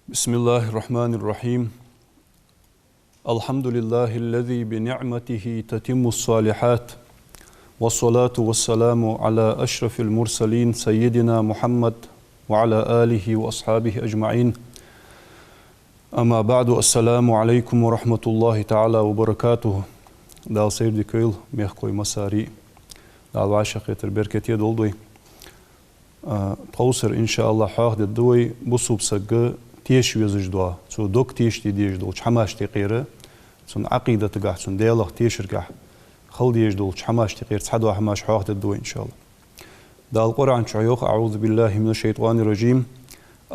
بسم الله الرحمن الرحيم الحمد لله الذي بنعمته تتم الصالحات والصلاة والسلام على أشرف المرسلين سيدنا محمد وعلى آله وأصحابه أجمعين أما بعد السلام عليكم ورحمة الله تعالى وبركاته دال سيدي كيل ميخكوي مساري دال عاشق تربركتي دولدوي توصر إن شاء الله حاخد الدوي بصوب سقى تيش ويزج دوا سو دوك تيش تيديش دول حماش تقيره سون عقيدة تقع سون ديالغ تيشر قع خل ديش دول حماش تقير تحدوا حماش حاخد الدوي إن شاء الله دا القرآن شعيوخ أعوذ بالله من الشيطان الرجيم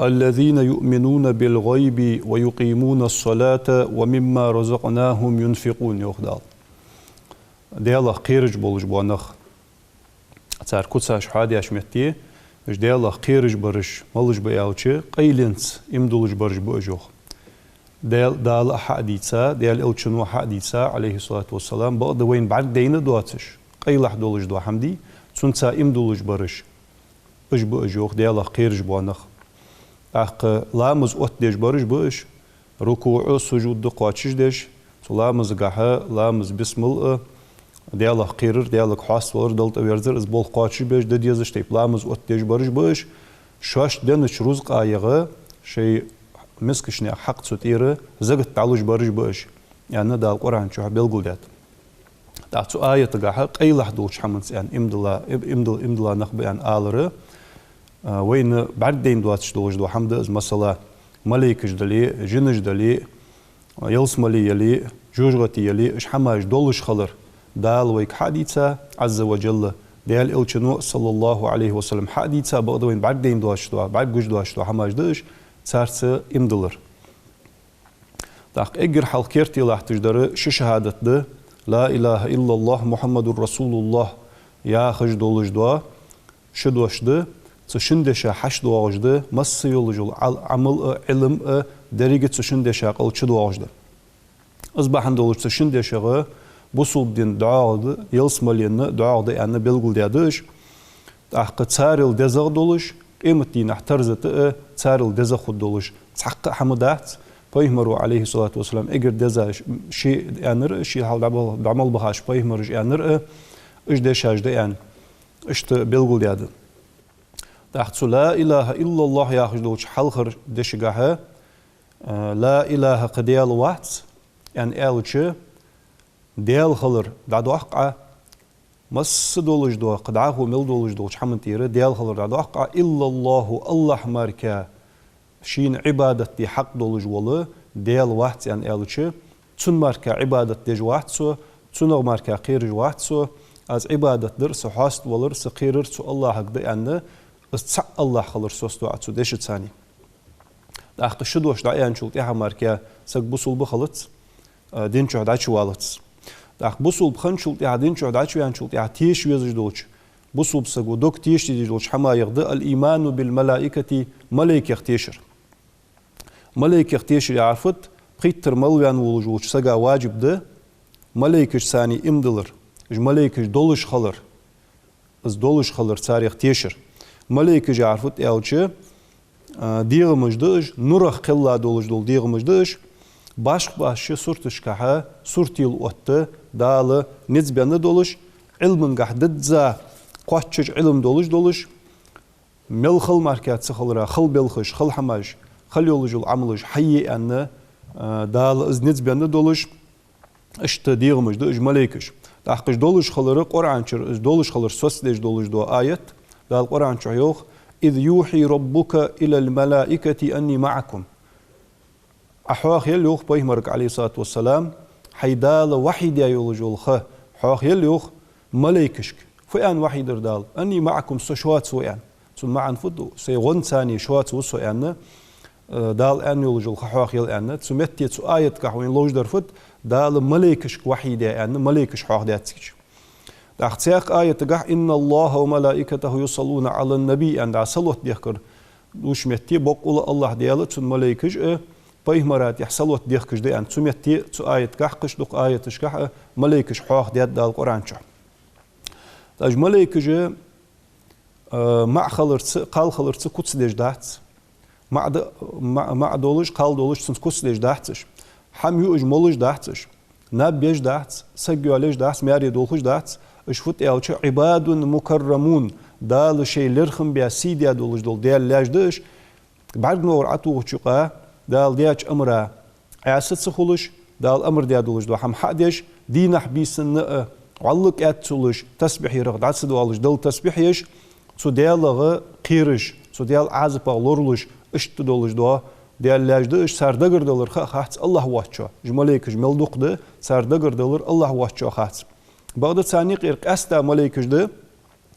الذين يؤمنون بالغيب ويقيمون الصلاة ومما رزقناهم ينفقون يوخ دال ديالغ قيرج بولج بوانخ تار كتساش حادي أشمتيه ديالله قيرج برش مالج بيالچه قيلنس امدولج برش بوجوخ دال حديثا ديال الچنو حديثا عليه الصلاه والسلام بعد وين بعد دين دواتش قيلح دولج دو حمدي سنتا امدولج برش اج بوجوخ ديالله قيرج بوانخ اق لامز اوت ديج برش بوش ركوع سجود دقاتش ديش لامز غها لامز بسم الله ديالله قيرر ديالله حاس ولر دلت ويرزر از بول قاتش بيش دديز شتيب لامز اوتيج برش بوش شاش دنش رزق ايغه شي مسكشني حق سوتيره زغت تعلوج برش بوش يعني دا القران شو بيلغولات داتو ايه تغا قيلح دوش حمنس يعني امدلا نخب يعني الره وين بعدين دواتش دوج دو حمد از مثلا ملائكه دلي جنج دلي يلس ملي يلي جوجغتي يلي اش حماج دولش خلر دال ويك حديثة عز وجل ديال الچنو صلى الله عليه وسلم حديثة بقدوين بعد دين دواشتوا بعد جوج دواشتوا حماج دش صارت امدلر داق اجر حلقيرتي لاح تجدر شهادة ده لا اله الا الله محمد رسول الله يا خج دولج دوا شدوش ده تشندشا حش دواج ده مس يولجول عمل علم درجة تشندشا قل شدواج ده اصبح دولج تشندشا بوصل دين دعاء يلس ملينا دعاء ده أنا بلغل ديادش أحق تسارل دزغ دولش إمتين احترزت تسارل دزغ خود دولش تحقق حمدات بيهمرو عليه الصلاة والسلام إجر دزا شيء أنر شيء حال بعمل بهاش بيهمرج أنر إيش دشاج ده أن إيش بلغل دياد تحت لا إله إلا الله يا خج دولش حلخر دشجها لا إله قديال واحد يعني ألش ديال خلر دادو أحقا مس دولج دو قدعه مل دولج دو حمن تيره ديال خلر دادو أحقا إلا الله ماركا شين عبادتي حق دولج ولا ديال واحد يعني ألش تون ماركا عبادت ديج واحد سو تون ماركا قيرج واحد سو از عبادت درس حاست ولر سقيرر سو الله حق ده أنه استع الله خلر سوستو عتسو ديش ثاني أحق شدوش دعيان شلت إها ماركا سق بوصل بخلط دين شو دعشو والتس داخ بوصل بخنشلت يعدين شو دعشو ينشلت يعتيش ويزج دولش بوصل بسقو دوك تيش تيجي دولش حما يغدى الإيمان بالملائكة ملائكة اختيشر ملائكة اختيشر يعرفت بخيت ترمل ويان ولجولش سقا واجب ده ملائكة ثاني امدلر ملائكة دولش خلر از دولش خلر ساري اختيشر ملائكة يعرفت يالش ديغ مجدش نورخ قلا دولش دول ديغ مجدش باش سورتش كها سورتيل وقت دال نسبة دولش علم قحدد زا قاتش علم دولش ملخل ماركات سخلرا خل بلخش خل حماج خل يولجل عملش حي أن دال از نسبة دولش اشت ديغمش دولش ملاكش تحقش دولش خلرا قرآن شر دولش خلر سوسدش دولش دو آيات دال قرآن شيوخ إذ يوحي ربك إلى الملائكة أني معكم أحواخ يليوخ بيهمرك عليه الصلاة والسلام حيدال وحيد يولجول خ حواخ يليوخ ملاكشك فيان وحيد دال أني معكم سشوات سويان تون معن فود سيغون ثاني شوات وسو أن دال أن يولج الخواخ يل أن تمتي تو آية كحوين لوج درفت دال ملائكش وحيدة أن ملائكش حاخ داتسكش داختياق آية تقح إن الله وملائكته يصلون على النبي أن دا صلوت ديخكر دوش متي بقول الله ديالة تون ملائكش بيهمرات يحصلوت ديخكش دي أن تمتي تو آية كحكش دوك آية تشكح ملائكش حاخ ديال دال القرآن شو داج ملائكش مع خلرت قال خلرت كوتس ديج دات مع دولج قال دولج سنت كوتس ديج داتش حم يوج مولج داتش نبيج دات سجولج دات ماري دولج دات اشفت يالچ عباد مكرمون دال شيء لرخم بيا سيديا دولج دول ديال لاجدش بعد نور عطو چقا دال دياچ امرا عاست سخولش دال امر ديا دولج دو هم حدش دين حبيسن علق اتولش تسبيح يرغد دولج دل تسبيحيش سو ديالغه قيرش سو ديال عازب لورلش اشت دولج دو ديال لاجدش سردغر دولر خاص الله واتشو جمليك جملدوقد سردغر دولر الله واتشو خاص بعد ثاني قير قستا ملائكش ده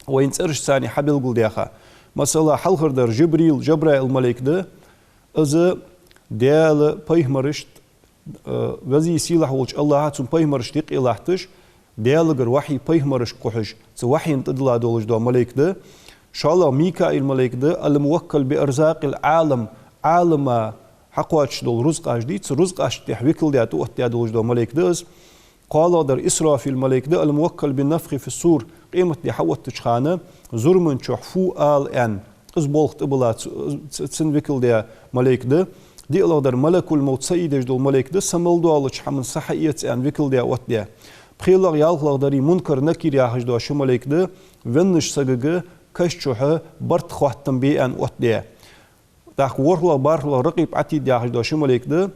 وين ترش ثاني حبل قل ديخا مثلا حلخر در جبرائيل ملائك ده از ديال بيهمرشت وزي سيلح ولج الله هاتون بيهمرشت يق إلهتش ديالغر وحي بيهمرش قحش سو وحي انتدلا دولج دو ملائك ده شاء ميكائيل ملائك ده الموكل بأرزاق العالم عالم حقواتش دول رزق أجديد رزق أشتح وكل ديات وقتها دولج دو ملائك ده قال در إسرافيل الملائك ده الموكل بالنفخ في الصور قيمة دي حوت تشخانة زرمن شحفو آل أن إز بولخت إبلات تسن وكل دي ملائك ده دي الله در ملك الموت سيدش دول ملائك ده سمل دو الله حمن صحيات أن وكل دي وقت دي بخيلغ يالغ داري منكر نكير ياهج دو شو ملائك ده ونش سججه كشحه برت خواتم بي أن وقت دي داخ ورلا بارلا رقيب عتيد ياهج دو شو ملائك ده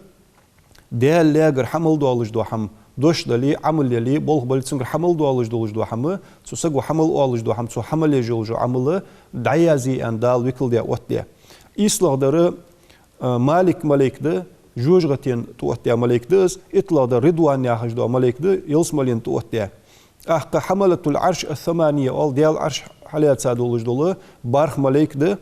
ديال لاجر حمل دو الله دو حم دوش دلي عمل يلي بولغ بلتسنجر حمل دو الله دولج دو حم تسقو حمل الله دو حم تو حمل يجولج عمله دعيازي أن دال وكل دي وقت دي إسلغ در مالك ملائك ده جوجغتين توقت دي ملائك دز إطلع در رضوان ياهج دو ملائك ده يلسملين توقت دي أحق حملة العرش الثمانية أول ديال عرش حاليات سادولج دولة بارخ ملائك ده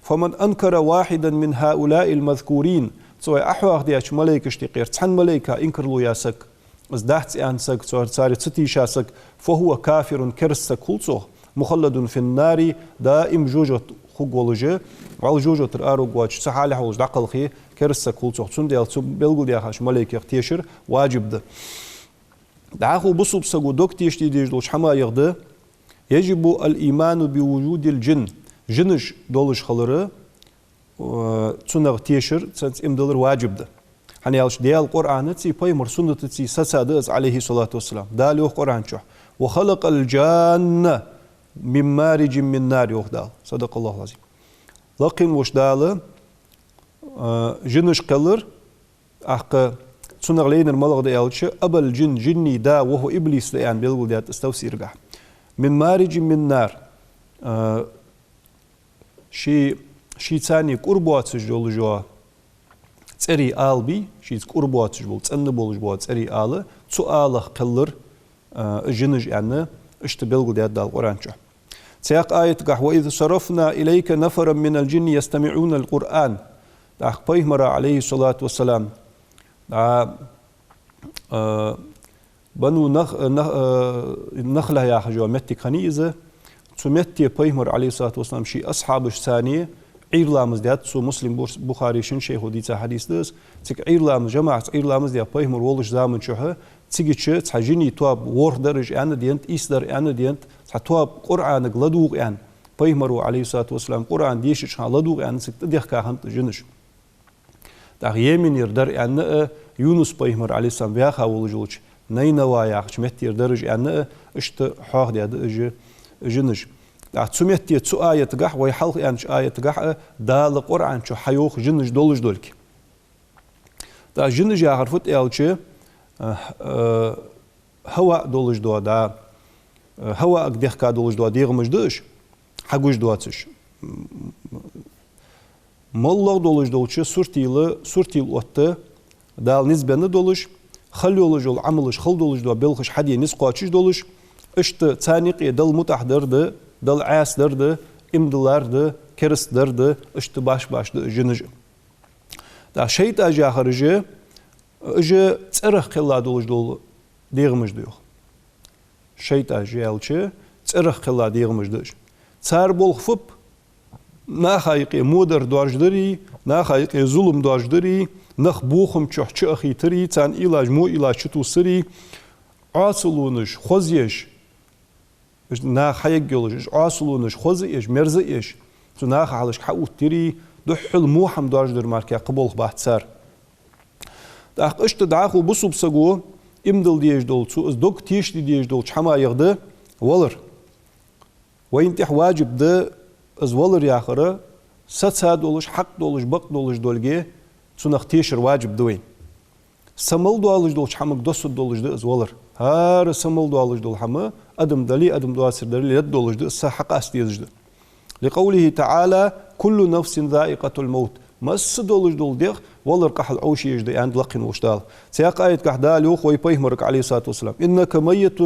فمن أنكر واحدا من هؤلاء المذكورين سوى أحواق دياش ملائك اشتقير تحن ملائكة إنكر له ياسك ازدهت أنسك صار ستي شاسك فهو كافر كرس كلصه مخلد في النار دائم جوجة خقولجة وعلى جوجة ترارو قواش سحالة حوج دقل خي كرس كلصه تنديال بلغو دياخاش ملائكة اختيشر واجب ده دعاخو بصوب سقو دوك تيشتي ديجلوش حما يغده يجب الإيمان بوجود الجن جنش دولش خلره تنغ تيشر تنس امدلر واجب ده هنيالش ديال القرآن تي بيمر سنة تي سسادز عليه الصلاة والسلام داليو قرآن شو وخلق الجان من مارج من نار يخدال صدق الله العظيم لكن وش دال جنش قلر أحق تنغ لين الملغ ديالش أبل الجن جني دا وهو إبليس لأن بيلغو ديات استوسيرقع من مارج من نار شي ثاني قربوات سجول جوا تري آلبي شيء قربوات سجول تأني بولج بوات تري آله سؤاله قلر جنج يعني اشتبلغو ديات دال القرآن شو سياق آية قح وإذ صرفنا إليك نفرا من الجن يستمعون القرآن داخ بيهمر عليه الصلاة والسلام بنو نخلة يا حجوا متي خنيزة سمتي بيهمر عليه الصلاة والسلام شي أصحاب ثانية إيرلامز ديات سو مسلم بخاري شن شيخ وديتا حديث دس تك إيرلامز جماعة إيرلامز ديات بيهمر ولش زامن شوها تيجي تش تحجيني تواب وور درج أنا دينت إيستر أنا دينت تواب قرآن غلدوق أن بيهمر عليه الصلاة والسلام قرآن ديش شان غلدوق أن سكت ديخ كهانت جنش داخ يمين يردر أن يونس بيهمر عليه السلام بياخا ولجوج نينوا يا متي يردرج أن اشت حاق دياد جنش سميتي تسو آية تقح ويحلق أنش آية تقح دال القرآن شو حيوخ جنج دولج دولك دا جنج يعرفت إلشي هوا دولج دو دا هوا أقديخ كا دولج دو ديغ مجدوش حقوش دواتش مالله دولج دولش سورتيل وقت دال نسبة دولج خلي دولج العملش خل دولج دو بلخش حدي نسقاتش دولج اشت ثاني دل متحضر ده دل عاس درده امدلار ده كرس درد اشت باش جنج دا شيت اجا خرج اجا صرخ خلا دولج دول ديغمج ديوخ شيت اجا يالچ صرخ خلا ديغمج دش صار بول خفب نا خايقي مودر دوجدري نا خايقي ظلم دوجدري نخ بوخم چخ اخي تري تان علاج مو علاج تو سري عاصلونش خوزيش نا خايق جولش عاصلونش خوزيش مرزيش تو نا خالش حوت تري دحل موحم دوجدر ماركا قبول بحت سار داخ اشت داخو بصوب سغو امدل ديج دول تو دوك تيش ديج دول حما يغد ولر وينتح واجب ده از ولر ياخره سات دولش حق دولش بق دولش دولجي تنخ تيشر واجب دوين سمل دولش دولش حمق دوس دولش ده از ولر هار سمل دولش دول حما ادم دلي ادم دواسر دلي يد دولش ده اس حق استيج ده لقوله تعالى كل نفس ذائقة الموت مس دولش دول ديخ ولر قحل عوشي يجد عند لقن وشتال سياق آية قحدال يوخ ويبيهمرك عليه الصلاة والسلام إنك ميت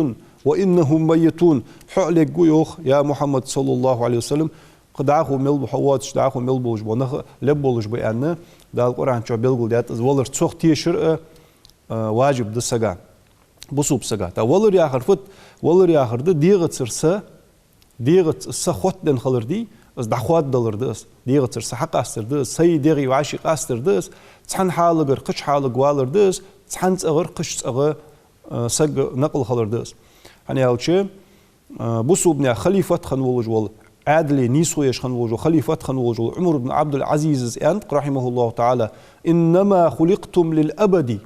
وإنهم ميتون حعلك يوخ يا محمد صلى الله عليه وسلم قد عاخو ملبو حواتش دعاخو ملبوش بونخ لبولش بأنه دا القرآن شو بيلقول ديات ولر تسوخ تيشر واجب دسجان بصوب سجان تا ولر يا خرفت ولر يا خرد ديغت سرسه ديغت السخوت دن خلر دي از دخوات دلر دس ديغت سرسه حق استر دس سي ديغي وعاشق استر دس تحن حالغر قش حالغ والر دس تحن صغر قش صغر سج نقل خلر دس يعني هالشيء بصوب نيا خليفة خنولج وال عادل نيسويش خنولج خليفة خنولج عمر بن عبد العزيز أنت رحمه الله تعالى إنما خلقتم للأبد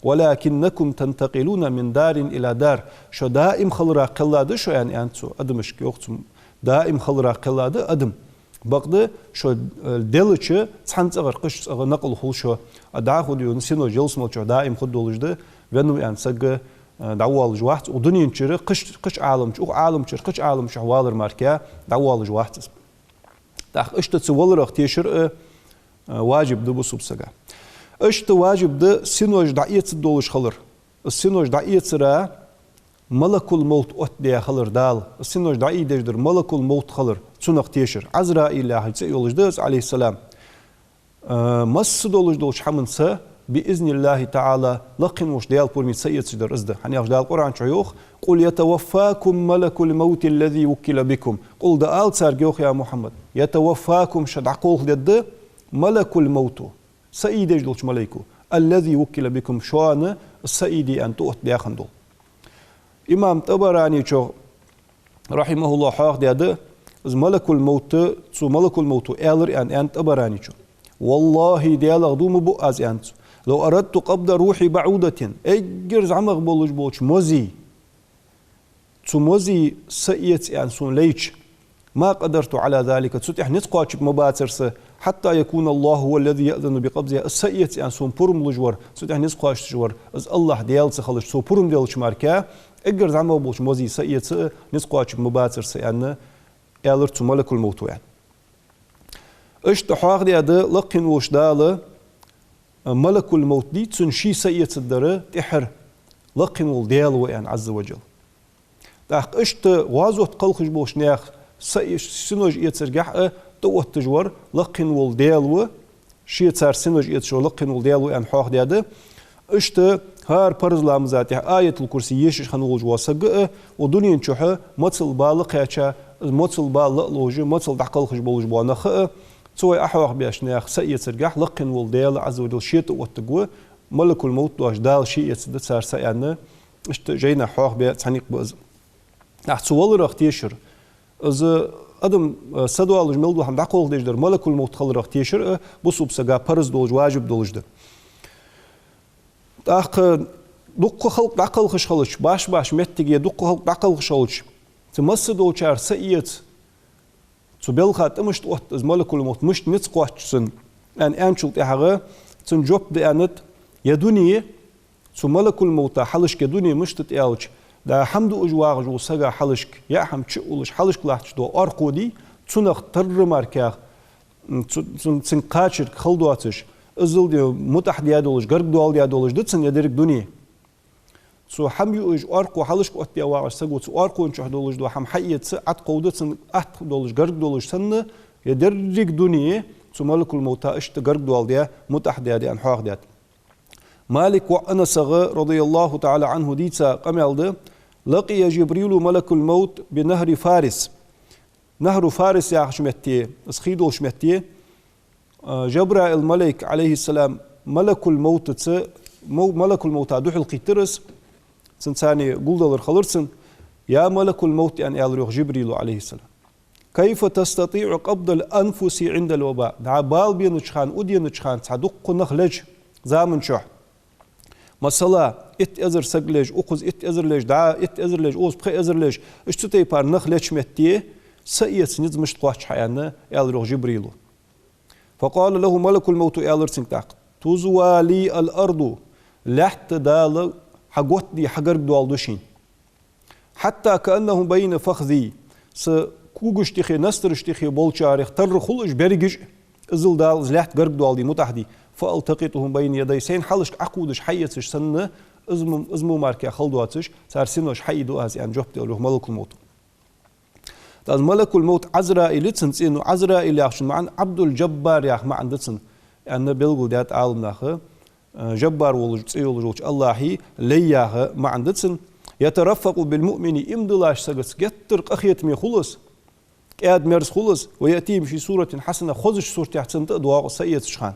ولكنكم تنتقلون من دار إلى دار شو دائم خلرا قلادة شو يعني أنتو أدمش كيوختم دائم خلرا قلادة أدم بقدر شو دلتش تحنت أغر قش أغر نقل خل شو أدعه ديون سينو جلس مال شو دائم خدولج ده ونو يعني سج دعوالج واحد ودنيا نشر قش عالم شو عالم شر قش عالم شو حوالر ماركا دعوالج واحد تاخ اشت تسولر اختيشر واجب دبوس بسجا اشت واجب ده سينوج دعيت دولش خلر السينوج دعيت سرا ملك الموت أتدي خلر دال السينوج دعيت دجدر ملك الموت خلر سنق تيشر عزرائيل يولج دس عليه السلام مس دولش دولش حمنسه بإذن الله تعالى لقن وش ديال بورمي سيد سدر إزده يعني أجدال القرآن شيوخ قل يتوفاكم ملك الموت الذي وكل بكم قل دال سارجوخ يا محمد يتوفاكم شد عقول دد ملك الموت سيد يجدلش ملائكو الذي وكل بكم شوان السيدي أن تؤت دياخن دول إمام طبراني شو رحمه الله حاق دياده ملك الموت سو ملك الموت إلر أن طبراني شو والله ديال أغدوم بو أز أنت لو أردت قبض روحي بعودة أجرز عمق بولج بولج موزي تو موزي سئيت أنسون ليش ما قدرت على ذلك تسوتح نتقاتش مباترس حتى يكون الله هو الذي يأذن بقبضها السئيت أنسون برم لجور تسوتح نتقاتش جور از الله ديال سخلش سو برم ديالش ماركا أجرز عمق بولج موزي سئيت نتقاتش مباترس أن ألر تو ملك الموت يعني اشتحاق دي هذا لقن وش داله ملك الموت دي تنشي سيئة الدرة تحر لقن والديال وين عز وجل داق اشت وازوت قلقش بوش نياخ سنوج يتسرقح توت تجور لقن والديال شي تسار سنوج يتشو لقن والديال وين حاق دي هذا اشت هار برز لامزاتي آية الكرسي يشش خنولج واسق ودنيا نشوحه متصل بالق ياتشا متصل باللوجي متصل دقلقش بولج بوانخ سوي أحوق بيش نياخ سيئة سرقح لقن والديال عز وجل شيء وتقوى ملك الموت دوش دال شيء يتسدد سار سيئنا اشت جينا حوق بيش تحنيق بأز سوال رختيشر از أدم سدوالج ملدو هم دقول ديجدر ملك الموت خل رختيشر بصوب سجا برز دولج واجب دولج ده دق دق خلق دقل خش خلش باش متجي دق خلق دقل خشلش تمس دولشار سيئة تو بيلخات مشت وقت از ملك الموت مشت نتقواتشن ان انشلت احغا تن جوب دي انت يدوني تو ملك الموت حلش كدوني مشت تيالش دا حمد اجواغ جو سغا حلشك يا حم تشولش حلشك لاحش دو ارقودي تنخ تر ماركا تن قاچر خلدواتش ازل دي متح ديادولش غرق دوال ديادولش دتسن يدرك دوني سو حم يوج أرقو حلش قطيا واعش سجود سو أرقو إن شهدولج دو حم حيت سعت قودة سن أت دولج غرق دولج سنة يدرك دنيا ثم ملك الموت اشتقرق دوال ديا متحدة دي أنحاق ديات مالك وأنس رضي الله تعالى عنه ديتسا قمالد لقي جبريل ملك الموت بنهر فارس نهر فارس يا شمتي اسخيدو شمتي جبرائيل الملك عليه السلام ملك الموت ملك الموت دوح القيترس سنساني قولدر خلرسن يا ملك الموت أن يالروح جبريل عليه السلام كيف تستطيع قبض الأنفس عند الوباء دعا بال بينشخان ودينشخان صدق نخلج زامن شح مثلا ات ازر سجلج اخذ ات ازرلج دعا ات ازرلج اوز بخي ازرلج اشتتي بار نخلج متي سيت نز مش طواش حيانا يالروح جبريل فقال له ملك الموت يالرسن تاق تزوالي الارض لحت دال حقوت دي حقرب دوال دوشين حتى كأنه بين فخذي سكوغش تخي نسترش تخي بولشاريخ ترخلش برجش ازل دال زلحت قرب دوال دي متحدي فالتقيتهم بين يدي سين حلش عقودش حيتش سنة ازمو ماركي خلدواتش صار سنوش حيدو از يعني جبت له ملك الموت تاز ملك الموت عزرائيل تسنسينو عزرائيل ياخشن معن عبد الجبار ياخ ما عندتسن يعني بلغو ديات عالم ناخ جبار ولج تسيولج الله لياه ما عندتسن يترفق بالمؤمن امدلاش سقس جتر قخيت مي خلص قاد مرز خلص ويأتي في سورة حسنة خزش سورة حسنة دواء سيئة شخان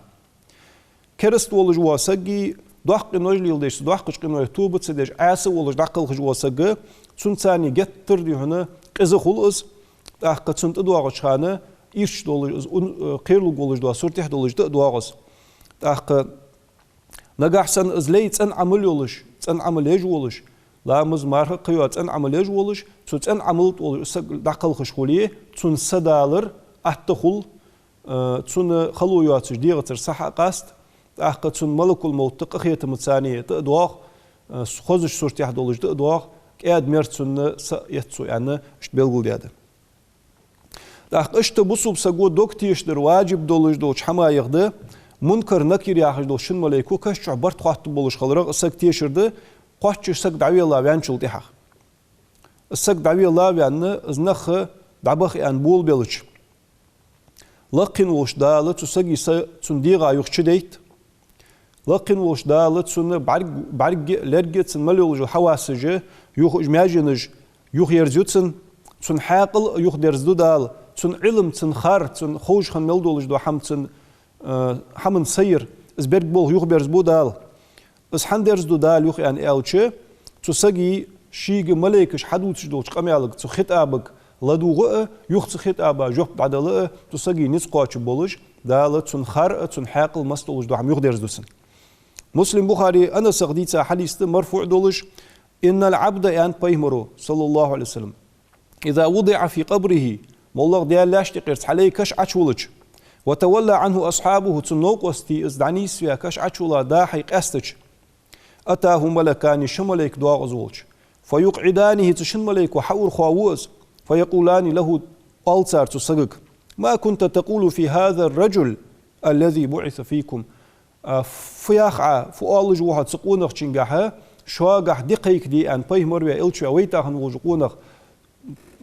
كرست ولج واسقي دحق نجل يلدش دحقش قنوي توبت سدش عاس ولج دحقل خج واسقي سنساني جتر دي هنا قز خلص دحق سنت دواء شخانة إيش دولج قيرلو ولج دواء سورة دولج دواء دحق نجح سن أزليت أن عمل يولج أن عمل يجولج لا مزمار قيات أن عمل يجولج أن عملت ولج دحقل خشوليه تون سدالر أتخل تون خلويات جديرة صح قاست أحقد سن ملك الموت تقخية متسانية تأدواق خزش سورتي أحد ولج تأدواق كأد مرت سن يتسو يعني اشت بيلقل دياده أحق اشت بصوب سقو دوكتيش در واجب دولج دوش حما يغده منكر نكير ياخج دو شن ملائكو كش عبرت خاطب بولش خلرق السق تيشرده قاش سق دعوي الله بيان شل تحق السق دعوي الله بيان ازنخ دعبخ ان بول بيلج لقن وش دالت سقي سنديغا يخشديت لقن وش دالت سن بعرق لرجت سن ملولج حواسج يخ اجماجنج يخ يرزوتسن سن حاقل يخ درزدو دال سن علم سن خار سن خوج خن ملدولج دو حمد حمن سير ازبرق بول يخ برزبو دال اس حندرز دو دال يخ يعني الچه تسقي شيغ ملائكش حدوتش دوش قميالك تو خطابك لدوغه يخ خطابا جوب بعدله تسقي نسقاچ بولج دال سن خار سن حاقل مستولج دو هم يخ درز دوسن مسلم بخاري أنا سقديتها حديث مرفوع دولش إن العبد يعني بيمرو صلى الله عليه وسلم إذا وضع في قبره والله ديال لاش تقرت عليه كش عشولج وتولى عنه أصحابه تنوق وستي إزدعنيس فيها كش عشولا داحق أستج أتاه ملكان شمليك دواغ زولج فيقعدانه تشن مليك وحور خواوز فيقولان له ألسار تسقق ما كنت تقول في هذا الرجل الذي بعث فيكم فياخ فؤالج واحد سقونخ تشنجها شواقح دقيق دي أن بيمر ويلش ويتاهن وجقونخ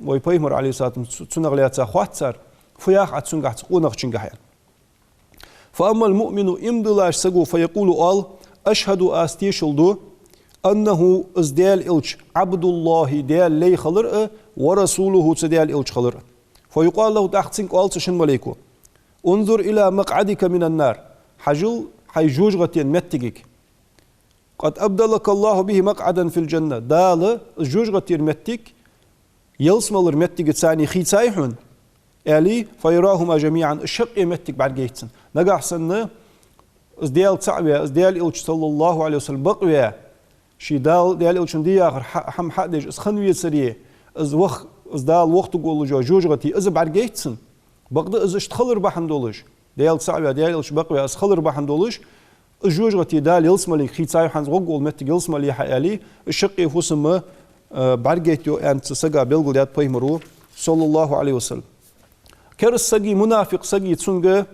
ويبيمر عليه الصلاة والسلام تنغليات ساخوات صار فياخ عتسنجح سقونخ تشنجها فأما المؤمن إمدلاش سقو فيقول آل أشهد أستيشلدو أنه أزدال إلش عبد الله ديال لي خلر ورسوله تديال إلش خلر فيقال له تحتسنك آل تشن مليكو انظر إلى مقعدك من النار حجل حيجوج غتين متجك قد أبدلك الله به مقعدا في الجنة دال جوج غتين متك يلسمالر متك تساني خي سايحون ألي فيراهما جميعا الشق متك بعد جيتسن نجح سنة ازديال صعبة ازديال إلش صلى الله عليه وسلم بقوية شي دال ديال إلش دي آخر حم حدش اسخنوية سرية ازدال وقت قول جوج غتي از بعد جيتسن بقد از اشتخلر بحندولش ديال صعبة ديال إلش بقوية اسخلر بحندولش الجوج غتي دال يلسمالي خي سايحان زغول متك يلسمالي حالي الشق يفوسم بعد جيتو أنت سجى بيلقول ديال بيمرو صلى الله عليه وسلم كرس سجي منافق سجي تسونجا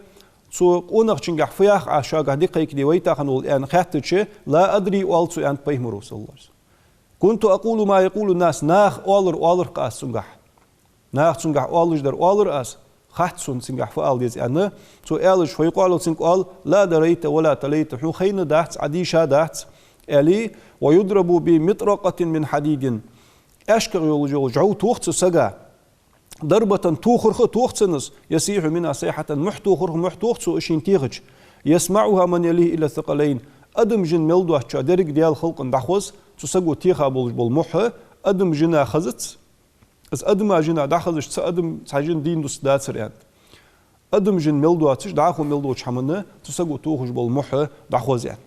سو قونخ تشنجح فياخ عشاق دقيق دي ويتا خنول أن خاتتش لا أدري والتو أنت بيمرو صلى الله عليه وسلم كنت أقول ما يقول الناس ناخ أولر قاس سنجح ناخ سنجح أولج در أولر أس خاتسون سنجح فعل ديز أنا تو إلش فيقال سنقال لا دريت ولا تليت حو خين دهت عديشة دهت ألي ويضرب بمطرقة من حديد أشكر يولجو جو توخت سجا ضربة توخر توختنس يسيح منها صيحة محتوخر محتوخت إشين تيغج يسمعها من يليه إلى الثقلين أدم جن ملدوه تشادرك ديال خلق دحوز تسجو تيخا بالمح أدم جنا خزت از أدم جنا دخلش أدم تاجن دين دوس داتر يعني أدم جن ملدوه تش داخل ملدوه حمنا تسجو توخج بالمح دحوز يعني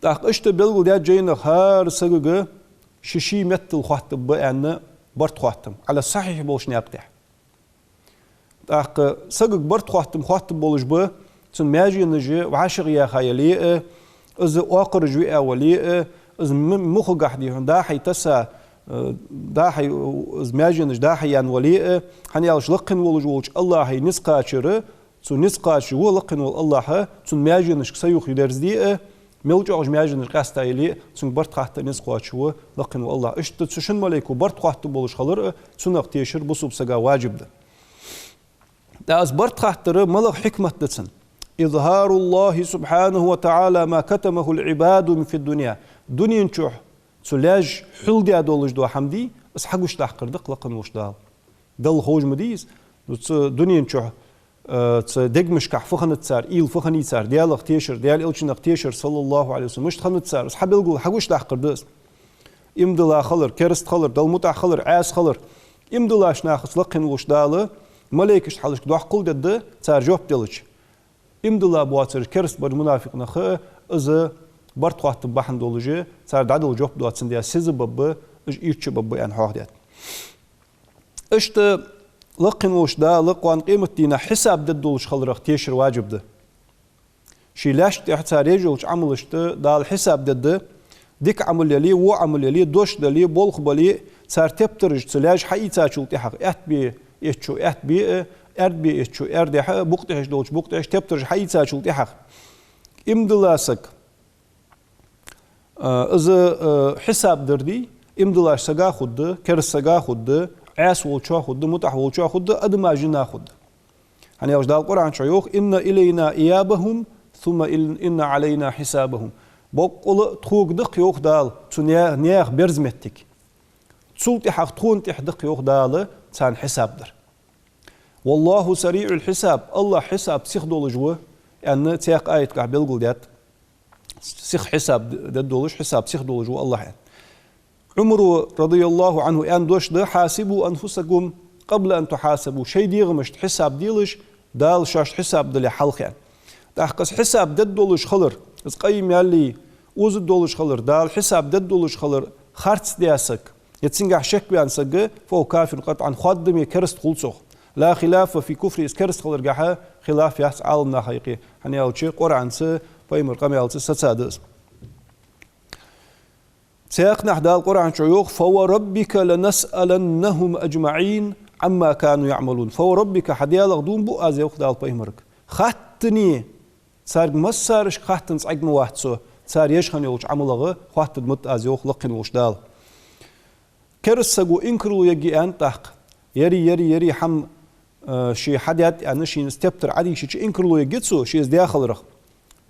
داخ إشت بلغو ديال جينا خار سجو ششي متل خاتم بأن برت خاتم على الصحيح بولش نقطع داخ سجو برت خاتم بولش به تن ماجي نجي وعاشق يا خيالي از واقر جوي اولي از مخ قحدي دا حي تسا دا حي از ماجي نج دا حي ولي حنيالش لقن ولج الله هي نسقاشر تو نسقاش ولقن الله تن ماجي نج سيوخ يدرزدي ملجوج ماجي نج قاستايلي تن برت خات نسقاش لقن الله اشت تشن ملائكه برت خات بولش خلر تنق تيشر بصوب سغا واجب دا از برت خاتر ملغ حكمه دتن إظهار الله سبحانه وتعالى ما كتمه العباد في الدنيا دنيا نشوح سلاج حل دي أدولج دو حمدي بس حقوش تحقر دق لقن وش دال دل خوج مديز دنيا نشوح دق مشكح فخن تسار إيل فخني تسار ديال اختيشر ديال إلشن اختيشر صلى الله عليه وسلم مش تخن تسار بس حب يقول حقوش تحقر دس إمدلا خلر كرست خلر دل متع خلر عاس خلر إمدلاش ناخذ لقن وش دال ملاكش حلش دو حقل دد تسار جوب دلج إمدلا بواتر كرست بر منافق نخ إذا برت خاطر بحن دولجة صار دعدل جوب دواتسن ديا سيز بب إج إيرتش بب يعني حاضر إشت لقن وش دا لقوان قيمة دينا حساب دولج خلرق تيشر واجب ده شي لاش تحتار يجوج عملشت دا الحساب ده ديك عمل يلي و عمل يلي دوش دلي بولخ بلي صار تبترج تلاج حقيقة شو تحق بي إيشو بي أرد بي إيشو أرد حق بقتهش دوش بقتهش تبترج حقيقة شو تحق إمدلاسك إذا حساب دردي إمدلاش سجا خد كرس سجا خد عاس والشوا خد متح والشوا خد أدم جنا خد يعني وجد القرآن شيوخ إن إلينا إيابهم ثم إن علينا حسابهم بقول تخوك دق يوخ دال تنيا نياخ برزمتك تسولتي حق تخون تحدق يوخ دال تان حساب در والله سريع الحساب الله حساب سيخ دول جوا يعني تياق آية قاع بيلقل ديات سيخ حساب دولش حساب سيخ دول جوا الله يعني عمر رضي الله عنه أن دوش ده حاسبوا أنفسكم قبل أن تحاسبوا شيء ديغمشت حساب ديلش دال شاش حساب دل حلق يعني تحقس حساب دولش خلر از قيم يالي وز دولش خلر دال حساب دولش خلر خرط دياسك يتسنجح شك بيان سجى فهو كافر قطعا خادم يكرست خلصه لا خلاف في كفر يسكرست خلر جحا خلاف يحس عالمنا حقيقي حني أول شيء قرآن س فيمر قام يالس سادس سيقنا حدا القرآن شيوخ فوربك لنسألنهم أجمعين عما كانوا يعملون فوربك حديا لغدون بو أزي وخدال فيمرك خاتني صار مسارش خاتن صعق واحد سو صار يشخن يوش عملغه خاتد مت أزي وخلقن وش دال كرسجو إنكرو يجي أن تحق يري حم شي حديات يعني شي نستبتر عادي شي إنكرو يجتسو شي داخل رخ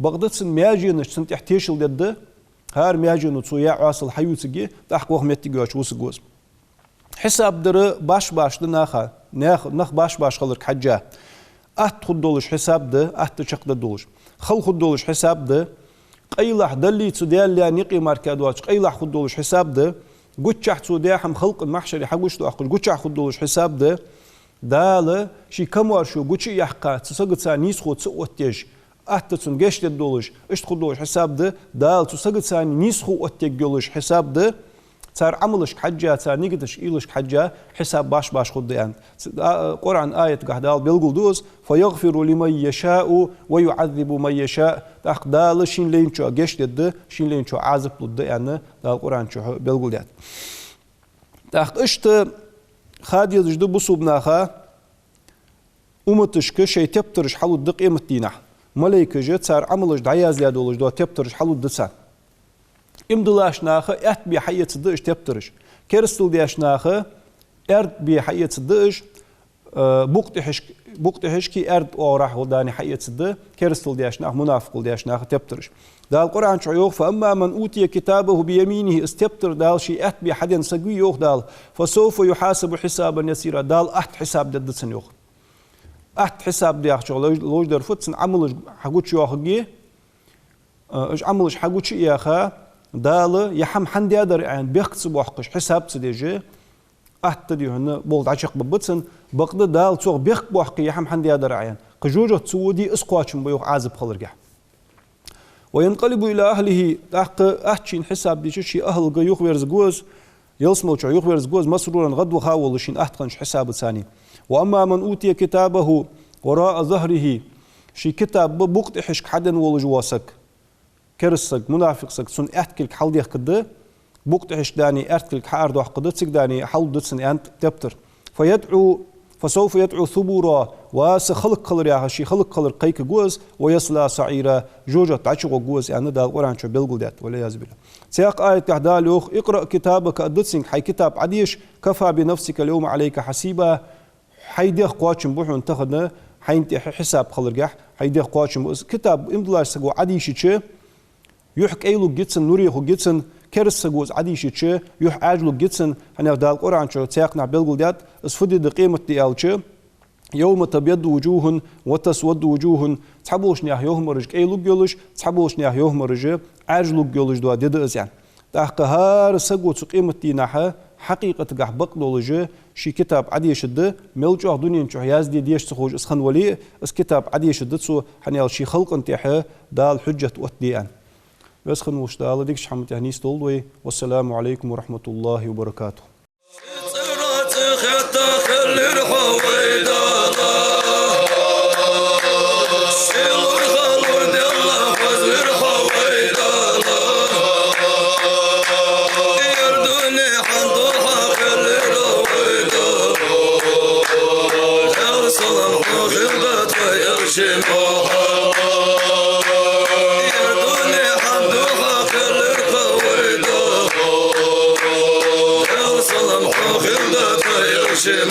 بغدادسن مياجين سنت احتيشل دد هار مياجين تسويا عاصل حيوتجي تحق وهم يتجاش وسجوز حساب در باش دناخا نخ باش خلرك حجة خد دولش حساب ده تشق دولش خد دولش حساب ده قيلح دلي تديال لي نقي ماركادوات قيلح خد دولش حساب ده قتش توديا حم خلق المحشر حقوش تو أقول قتش خد دولش حساب ده دال شي كموار شو قتش يحقا تسقط سانيس خد سقوتيش تسون جيش دولش خد دولش حساب ده دال تسقط سانيس خو أتيجولش حساب ده صار عملش حجة صار نيجتش إيلش حجة حساب باش خد يعني قرآن آية قحدال بيلقول دوز فيغفر لمن يشاء ويعذب من يشاء تقدال شين لين شو جيش ده شين لين شو عذب لده يعني دال القرآن شو بيلقول يعني تقشت خاد يجد بصوبناخا أمتشك شيء تبترش حلو الدق إمتينا ملاك جت صار عملش دعيا زيادة ولش دو تبترش حلو الدسان إمدلاش ناخه بحية صدقش تبترش كرستل دياش ناخه بحية صدقش بوقت هشكي أرد أوراح وداني حقيقة صدق كرستل دياشناخ منافق دياشناخ تبترش دال القرآن شعيوخ فأما من أوتي كتابه بيمينه استبتر دال شيء أت بحد سقي يوخ دال فسوف يحاسب حسابا يسيرا دال أحت حساب ددسن يوخ أحت حساب دياخ شغل لوج در فتسن عملش حقوش يوخجي إيش عملش حقوش ياخا دال يحم حندي أدر عن بيخص بوحقش حساب سديجي أحت دي هنا بولد عشق ببتسن بقد دال توغ بيخ بوحقي يحم حندي أدر عن قجوجة تسودي اسقواتشم بيوخ عازب خلرجح وينقلب إلى أهله تحت أحشين حساب دي شيء أهل جيوخ ويرز جوز يلسمو يوخ ويرز جوز مسرورا غد وخاول شين أحتقنش حساب ثاني وأما من أوتي كتابه وراء ظهره شي كتاب بوقت إحش حدا ولجواسك كرسك منافقسك سن أحتكلك حل ديخ كده بوقت إحش داني أحتكلك حار دوح كده تسك داني حل دتسن أنت تبتر فسوف يدعو ثبورا وسخلق خلر يا شي خلق خلر قيك جوز ويصلى سعيرا جوجة تعشق جوز يعني ده القرآن شو بيلقول ده ولا يزبله سياق آية تحدى لوخ اقرأ كتابك أدتسنك حي كتاب عديش كفى بنفسك اليوم عليك حسيبا حيديخ قواتشم بوحو انتخدنا حينتي حساب خلر جح حيديخ قواتشم كتاب امدلاش سقو عديش تشي يحك ايلو جيتسن نوريخو جيتسن كرس سجوز عديش تشي يح عاجلو جيتسن هنيا دال القرآن شو سياقنا بيلقول ده اسفدي دقيمة ديالشي يوم تبيض وجوه وتسود وجوه تحبوش نياه يوم رج ايلو جولش تحبوش نياه يوم رج عاجلو جولش دوا ديد ازيان تحقهار سجو تقيمة ديناها حقيقة جح بقلولجي شي كتاب عديش ده ملجوه دنيا شو هياز دي ديش تخوج اسخن ولي اس كتاب عديش ده سو هنيا شي خلق انتيحه دال حجة واتديان بس خن وش دال ديكش حمد هنيس طولوي والسلام عليكم ورحمة الله وبركاته Shit.